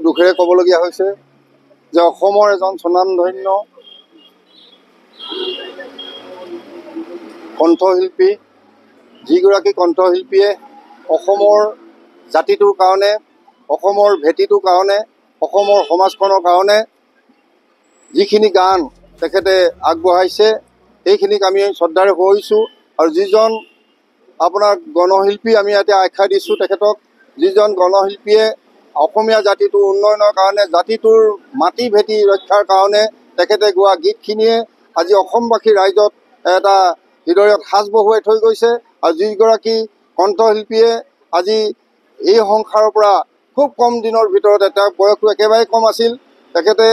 দুখেৰে ক'বলগীয়া হৈছে যে অসমৰ এজন স্বনামধন্য কণ্ঠশিল্পী, যিগৰাকী কণ্ঠশিল্পীয়ে অসমৰ জাতিটোৰ কাৰণে, অসমৰ ভেটিটোৰ কাৰণে, অসমৰ সমাজখনৰ কাৰণে যিখিনি গান তেখেতে আগবঢ়াইছে সেইখিনিক আমি শ্ৰদ্ধাৰে সুঁৱৰিছোঁ। আৰু যিজন আপোনাৰ গণশিল্পী আমি এতিয়া আখ্যা দিছোঁ তেখেতক, যিজন গণশিল্পীয়ে অসমীয়া জাতিটোৰ উন্নয়নৰ কাৰণে, জাতিটোৰ মাটি ভেটি ৰক্ষাৰ কাৰণে তেখেতে গোৱা গীতখিনিয়ে আজি অসমবাসী ৰাইজত এটা হৃদয়ত সাঁচ বহুৱাই থৈ গৈছে। আৰু যিগৰাকী কণ্ঠশিল্পীয়ে আজি এই সংসাৰৰ পৰা খুব কম দিনৰ ভিতৰতে, তেওঁৰ বয়সটো একেবাৰে কম আছিল, তেখেতে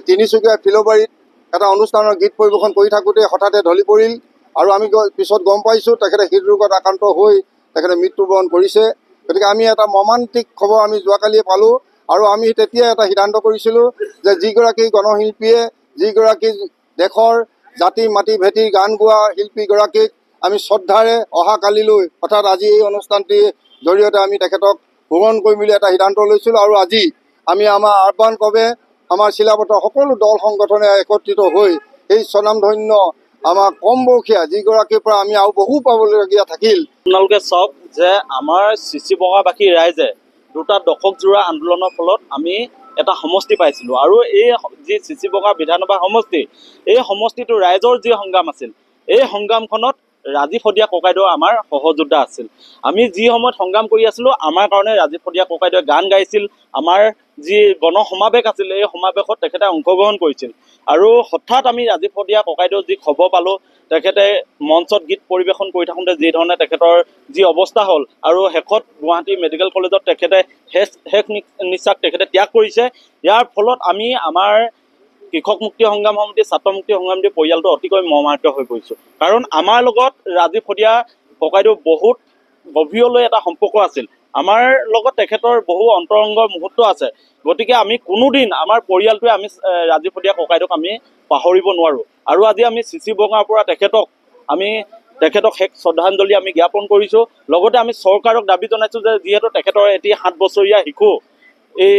তিনিচুকীয়া ফিল'বাৰীত এটা অনুষ্ঠানৰ গীত পৰিৱেশন কৰি থাকোঁতে হঠাতে ঢলি পৰিল আৰু আমি পিছত গম পাইছোঁ তেখেতে হৃদৰোগত আক্ৰান্ত হৈ তেখেতে মৃত্যুবৰণ কৰিছে। গতিকে আমি এটা মৰ্মান্তিক খবৰ আমি যোৱাকালিয়ে পালোঁ আৰু আমি তেতিয়া এটা সিদ্ধান্ত কৰিছিলোঁ যে যিগৰাকী গণশিল্পীয়ে, যিগৰাকী দেশৰ জাতি মাটি ভেটি গান গোৱা শিল্পীগৰাকীক আমি শ্ৰদ্ধাৰে অহাকালিলৈ অৰ্থাৎ আজি এই অনুষ্ঠানটিৰ জৰিয়তে আমি তেখেতক ভ্ৰমণ কৰিম বুলি এটা সিদ্ধান্ত লৈছিলোঁ। আৰু আজি আমি আমাৰ আহ্বান ক্ৰমে আমাৰ চিলাপথাৰ সকলো দল সংগঠনে একত্ৰিত হৈ এই স্বনামধন্য আমাৰ কম বয়সীয়া যিগৰাকীৰ পৰা আমি আৰু বহু পাবলগীয়া থাকিল। আপোনালোকে চাওক যে আমাৰ চিচিবঙাবাসী ৰাইজে 2টা দশকজোৰা আন্দোলনৰ ফলত আমি এটা সমষ্টি পাইছিলোঁ আৰু এই যি চিচিবঙা বিধানসভা সমষ্টি, এই সমষ্টিটো ৰাইজৰ যি সংগ্ৰাম আছিল, এই সংগ্ৰামখনত ৰাজীৱ শদিয়া ককাইদেউ আমাৰ সহযোদ্ধা আছিল। আমি যি সময়ত সংগ্ৰাম কৰি আছিলোঁ, আমাৰ কাৰণে ৰাজীৱ শদিয়া ককাইদেৱে গান গাইছিল, আমাৰ যি গণসমাৱেশ আছিল এই সমাৱেশত তেখেতে অংশগ্ৰহণ কৰিছিল। আৰু হঠাৎ আমি ৰাজীৱ শদিয়া ককাইদেউৰ যি খবৰ পালোঁ, তেখেতে মঞ্চত গীত পৰিৱেশন কৰি থাকোঁতে যি ধৰণে তেখেতৰ যি অৱস্থা হ'ল আৰু শেষত গুৱাহাটী মেডিকেল কলেজত তেখেতে শেষ নিশ্বাস তেখেতে ত্যাগ কৰিছে। ইয়াৰ ফলত আমি আমাৰ কৃষক মুক্তি সংগ্ৰাম সমিতি, ছাত্ৰ মুক্তি সংগ্ৰাম সমিতিৰ পৰিয়ালটো অতিকৈ মৰ্মাহত হৈ পৰিছোঁ। কাৰণ আমাৰ লগত ৰাজীৱ শদিয়া ককাইদেউ বহুত গভীৰলৈ এটা সম্পৰ্ক আছিল, আমাৰ লগত তেখেতৰ বহু অন্তৰংগ মুহূৰ্ত আছে। গতিকে আমি কোনোদিন আমাৰ পৰিয়ালটোৱে আমি ৰাজীৱ শদিয়া ককাইদেউক আমি পাহৰিব নোৱাৰোঁ। আৰু আজি আমি চিচিবঙাৰ পৰা তেখেতক শেষ শ্ৰদ্ধাঞ্জলি আমি জ্ঞাপন কৰিছোঁ। লগতে আমি চৰকাৰক দাবী জনাইছোঁ যে যিহেতু তেখেতৰ এটি 7 বছৰীয়া শিশু এই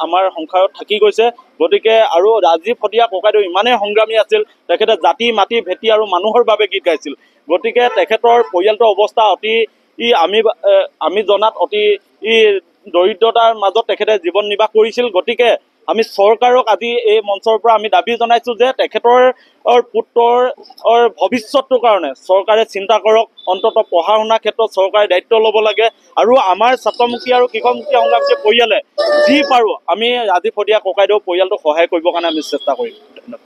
আমাৰ সংসাৰত থাকি গৈছে, গতিকে আৰু ৰাজীৱ শদিয়া ককাইদেউ ইমানেই সংগ্ৰামী আছিল, তেখেতে জাতি মাটি ভেটি আৰু মানুহৰ বাবে গীত গাইছিল। গতিকে তেখেতৰ পৰিয়ালটোৰ অৱস্থা আমি জনাত অতি দৰিদ্ৰতাৰ মাজত তেখেতে জীৱন নিৰ্বাহ কৰিছিল। গতিকে আমি চৰকাৰক আজি এই মঞ্চৰ পৰা আমি দাবী জনাইছোঁ যে তেখেতৰ পুত্ৰৰ ভৱিষ্যতটোৰ কাৰণে চৰকাৰে চিন্তা কৰক, অন্ততঃ পঢ়া শুনাৰ ক্ষেত্ৰত চৰকাৰে দায়িত্ব ল'ব লাগে। আৰু আমাৰ ছাত্ৰমুক্তি আৰু কৃষক মুক্তি সংগ্ৰামী পৰিয়ালে যি পাৰোঁ আমি ৰাজীৱ শদিয়া ককাইদেউ পৰিয়ালটোক সহায় কৰিবৰ কাৰণে আমি চেষ্টা কৰিম। ধন্যবাদ।